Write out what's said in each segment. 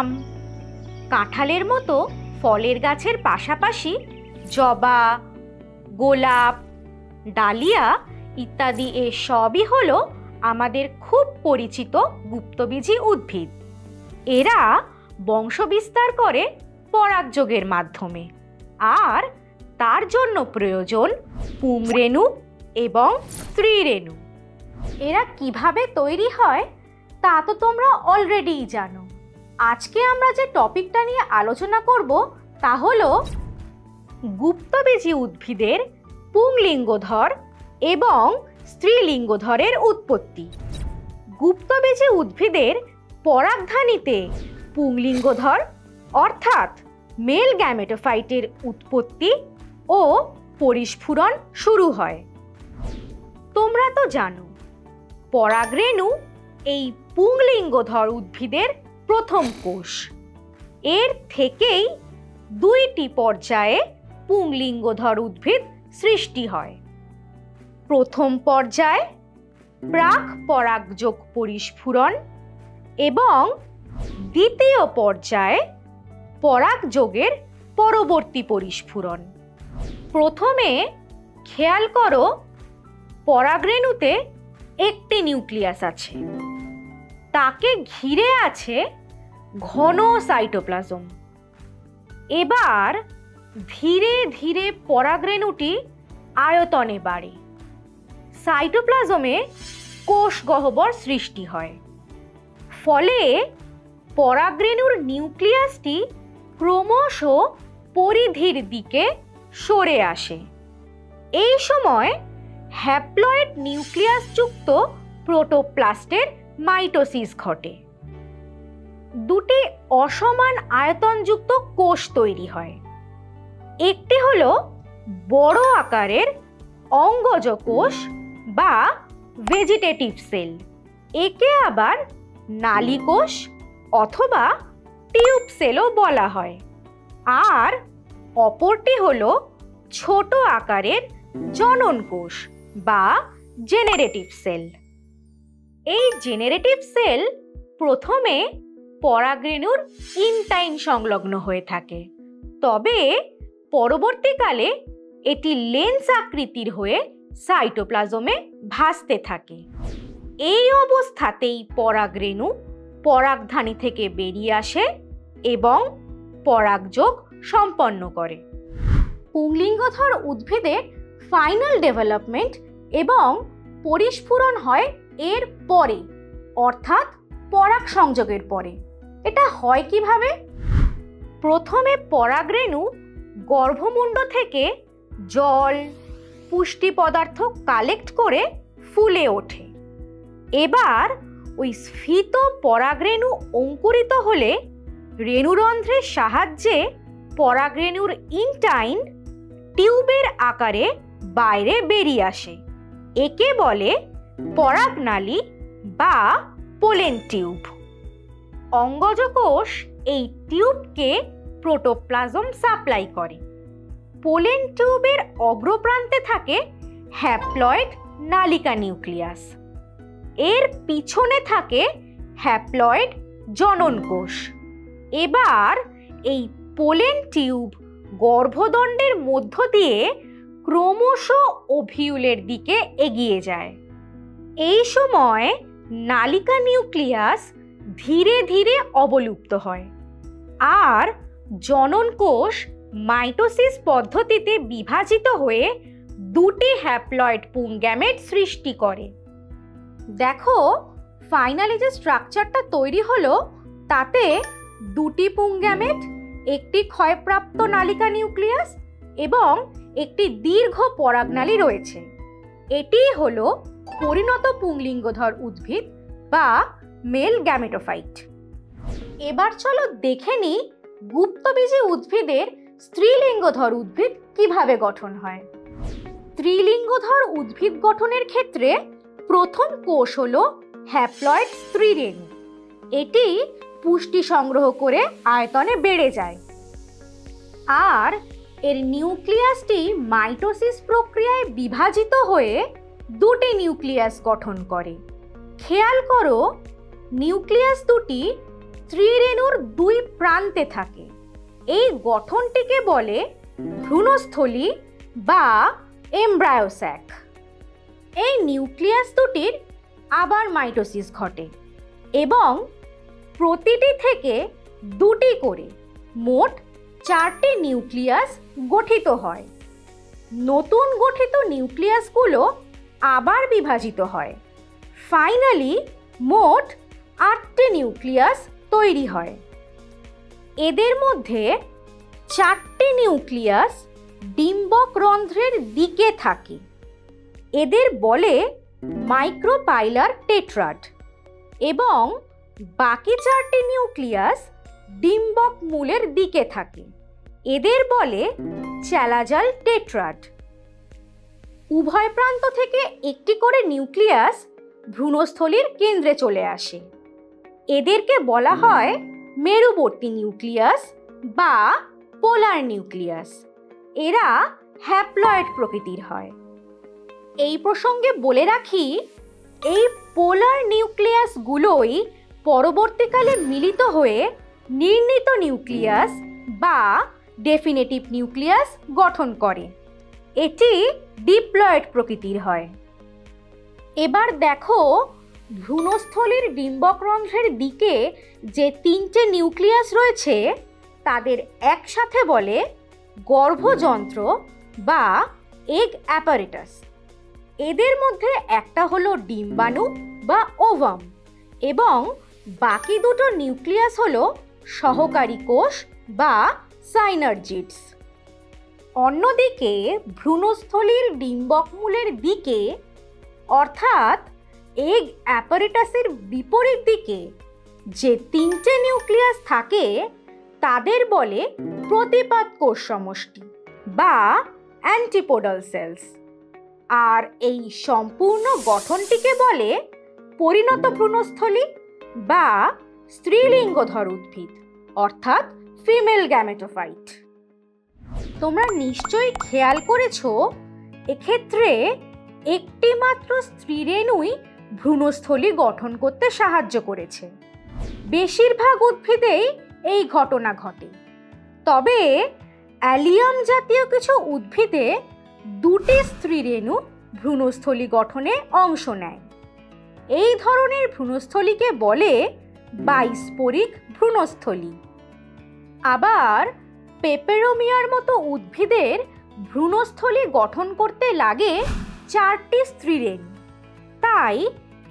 আম, কাঁঠালের মতো ফলের গাছের পাশাপাশি জবা, গোলাপ, ডালিয়া ইত্যাদি সবই হলো আমাদের খুব পরিচিত গুপ্তবীজী উদ্ভিদ। এরা বংশবিস্তার করে পরাগযোগের মাধ্যমে, আর তার জন্য প্রয়োজন পুংরেণু এবং স্ত্রীরেণু। এরা কিভাবে তৈরি হয় তা তো তোমরা অলরেডিই জানো। আজকে আমরা যে টপিকটা নিয়ে আলোচনা করব তা হলো গুপ্তবীজী উদ্ভিদের পুংলিঙ্গধর এবং স্ত্রীলিঙ্গধরের উৎপত্তি। গুপ্তবীজী উদ্ভিদের পরাগধানীতে পুংলিঙ্গধর অর্থাৎ মেল গ্যামেটোফাইটের উৎপত্তি ও পরিস্ফুরণ শুরু হয়। তোমরা তো জানো পরাগরেণু এই পুংলিঙ্গধর উদ্ভিদের প্রথম কোষ। এর থেকেই দুইটি পর্যায়ে পুংলিঙ্গধর উদ্ভিদ সৃষ্টি হয়। প্রথম পর্যায় প্রাক পরাগযোগ পরিস্ফুরণ এবং দ্বিতীয় পর্যায়ে পরাগযোগের পরবর্তী পরিস্ফুরণ। প্রথমে খেয়াল করো পরাগরেণুতে একটি নিউক্লিয়াস আছে, তাকে ঘিরে আছে ঘন সাইটোপ্লাজম। এবার ধীরে ধীরে পরাগরেণুটি আয়তনে বাড়ে, সাইটোপ্লাজমে কোষ গহ্বর সৃষ্টি হয়। ফলে পরাগরেণুর নিউক্লিয়াসটি ক্রমশ পরিধির দিকে সরে আসে। এই সময় হ্যাপ্লয়েড নিউক্লিয়াসযুক্ত প্রোটোপ্লাস্টের মাইটোসিস ঘটে। দুটি অসমান আয়তনযুক্ত কোষ তৈরি হয়। একটি হলো বড় আকারের অঙ্গজ কোষ বা ভেজিটেটিভ সেল, একে আবার নালীকোষ অথবা টিউব সেলও বলা হয়। আর অপরটি হলো ছোট আকারের জনন কোষ বা জেনারেটিভ সেল। এই জেনারেটিভ সেল প্রথমে পরাগরেণুর ইনটাইন সংলগ্ন হয়ে থাকে, তবে পরবর্তীকালে এটি লেন্স আকৃতির হয়ে সাইটোপ্লাজমে ভাসতে থাকে। এই অবস্থাতেই পরাগরেণু পরাগধানী থেকে বেরিয়ে আসে এবং পরাগযোগ সম্পন্ন করে। পুংলিঙ্গধর উদ্ভিদের ফাইনাল ডেভেলপমেন্ট এবং পরিস্ফুরণ হয় এর পরে, অর্থাৎ পরাগ সংযোগের পরে। এটা হয় কিভাবে? প্রথমে পরাগরেণু গর্ভমুণ্ড থেকে জল, পুষ্টি পদার্থ কালেক্ট করে ফুলে ওঠে। এবার ওই স্ফীত পরাগরেণু অঙ্কুরিত হলে রেণুরন্ধ্রের সাহায্যে পরাগরেণুর ইনটাইন টিউবের আকারে বাইরে বেরিয়ে আসে। একে বলে পরাগনালী বা পোলেন টিউব। অঙ্গজ কোষ এই টিউবকে প্রোটোপ্লাজম সাপ্লাই করে। পোলেন টিউবের অগ্রপ্রান্তে থাকে হ্যাপ্লয়েড নালিকা নিউক্লিয়াস। এর পিছনে থাকে হ্যাপ্লয়েড জনন কোষ। এবার এই পোলেন টিউব গর্ভদণ্ডের মধ্য দিয়ে ক্রমশ ওভিউলের দিকে এগিয়ে যায়। এই সময় নালিকা নিউক্লিয়াস ধীরে ধীরে অবলুপ্ত হয় আর জনন কোষ মাইটোসিস পদ্ধতিতে বিভাজিত হয়ে দুটি হ্যাপ্লয়েড পুংগ্যামেট সৃষ্টি করে। দেখো ফাইনালি যে স্ট্রাকচারটা তৈরি হলো তাতে দুটি পুংগ্যামেট, একটি ক্ষয়প্রাপ্ত নালিকা নিউক্লিয়াস এবং একটি দীর্ঘ পরাগনালী রয়েছে। এটিই হলো পরিণত পুংলিঙ্গধর উদ্ভিদ বা মেল গ্যামেটোফাইট। এবার চলো দেখে নিই গুপ্তবীজী উদ্ভিদের স্ত্রীলিঙ্গধর উদ্ভিদ কিভাবে গঠন হয়। স্ত্রীলিঙ্গধর উদ্ভিদ গঠনের ক্ষেত্রে প্রথম কোষ হলো হ্যাপ্লয়েড স্ত্রীরেণু। এটি পুষ্টি সংগ্রহ করে আয়তনে বেড়ে যায় আর এর নিউক্লিয়াসটি মাইটোসিস প্রক্রিয়ায় বিভাজিত হয়ে দুটি নিউক্লিয়াস গঠন করে। খেয়াল করো নিউক্লিয়াস দুটি স্ত্রী রেণুর দুই প্রান্তে থাকে। এই গঠনটিকে বলে ভ্রূণস্থলী বা এমব্রায়োস্যাক। এই নিউক্লিয়াস দুটির আবার মাইটোসিস ঘটে এবং প্রতিটি থেকে দুটি করে মোট 4টি নিউক্লিয়াস গঠিত হয়। নতুন গঠিত নিউক্লিয়াসগুলো আবার বিভাজিত হয়। ফাইনালি মোট 8টি নিউক্লিয়াস তৈরি হয়। এদের মধ্যে 4টি নিউক্লিয়াস ডিম্বক রন্ধ্রের দিকে থাকে। এদের বলে মাইক্রোপাইলার টেট্রাড এবং বাকি 4টি নিউক্লিয়াস ডিম্বক মূলের দিকে থাকে। এদের বলে চ্যালাজাল টেট্রাড। উভয় প্রান্ত থেকে একটি করে নিউক্লিয়াস ভ্রূণস্থলীর কেন্দ্রে চলে আসে। এদেরকে বলা হয় মেরুবর্তী নিউক্লিয়াস বা পোলার নিউক্লিয়াস। এরা হ্যাপ্লয়েড প্রকৃতির হয়। এই প্রসঙ্গে বলে রাখি, এই পোলার নিউক্লিয়াসগুলোই পরবর্তীকালে মিলিত হয়ে নির্ণীত নিউক্লিয়াস বা ডেফিনেটিভ নিউক্লিয়াস গঠন করে। এটি ডিপ্লয়েড প্রকৃতির হয়। এবার দেখো, ভ্রূণস্থলীর ডিম্বকরন্ধ্রের দিকে যে 3টে নিউক্লিয়াস রয়েছে তাদের একসাথে বলে গর্ভযন্ত্র বা এগ অ্যাপারেটাস। এদের মধ্যে একটা হলো ডিম্বাণু বা ওভাম এবং বাকি দুটো নিউক্লিয়াস হলো সহকারী কোষ বা সাইনার্জিডস। অন্যদিকে ভ্রূণস্থলীর ডিম্বকমূলের দিকে অর্থাৎ এগ অ্যাপারেটাসের বিপরীত দিকে যে 3টে নিউক্লিয়াস থাকে তাদের বলে প্রতিপাদ কোষ সমষ্টি বা অ্যান্টিপোডাল সেলস। আর এই সম্পূর্ণ গঠনটিকে বলে পরিণত ভ্রূণস্থলী বা স্ত্রীলিঙ্গধর উদ্ভিদ অর্থাৎ ফিমেল গ্যামেটোফাইট। তোমরা নিশ্চয়ই খেয়াল করেছো, এক্ষেত্রে একটি মাত্র স্ত্রীরেণুই ভ্রূণস্থলী গঠন করতে সাহায্য করেছে। বেশিরভাগ উদ্ভিদেই এই ঘটনা ঘটে, তবে অ্যালিয়াম জাতীয় কিছু উদ্ভিদে 2টি স্ত্রীরেণু ভ্রূণস্থলী গঠনে অংশ নেয়। এই ধরনের ভ্রূণস্থলীকে বলে বাইস্পোরিক ভ্রূণস্থলী। আবার পেপেরোমিয়ার মতো উদ্ভিদের ভ্রূণস্থলী গঠন করতে লাগে 4টি স্ত্রীরেণু। তাই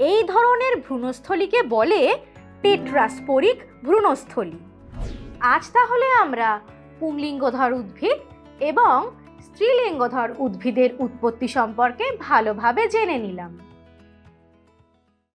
এই ধরনের ভ্রূণস্থলীকে বলে টেট্রাস্পোরিক ভ্রূণস্থলী। আজ তাহলে আমরা পুংলিঙ্গধর উদ্ভিদ এবং স্ত্রীলিঙ্গধর উদ্ভিদের উৎপত্তি সম্পর্কে ভালোভাবে জেনে নিলাম।